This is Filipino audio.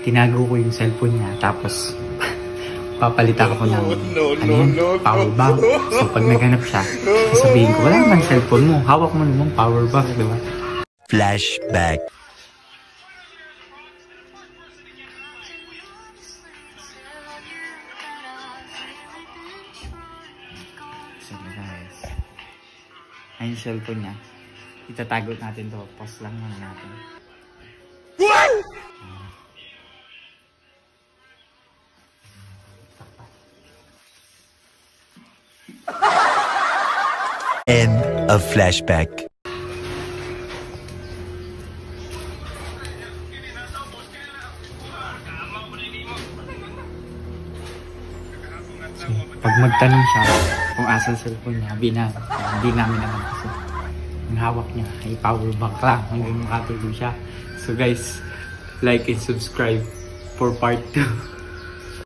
tinago ko yung cellphone niya, tapos papalitan ko ng power bank. So pag naghanap siya, sasabihin ko, wala naman cellphone mo, hawak mo naman power bank, diba? Flashback. So guys, ayun yung cellphone niya. Itatago natin to. Pause lang muna natin. End of flashback. So, pag magtanong siya kung asan cellphone niya, hindi namin naman kasi ang hawak niya ay power bank lang hanggang makatulog siya. So guys, like and subscribe for part 2.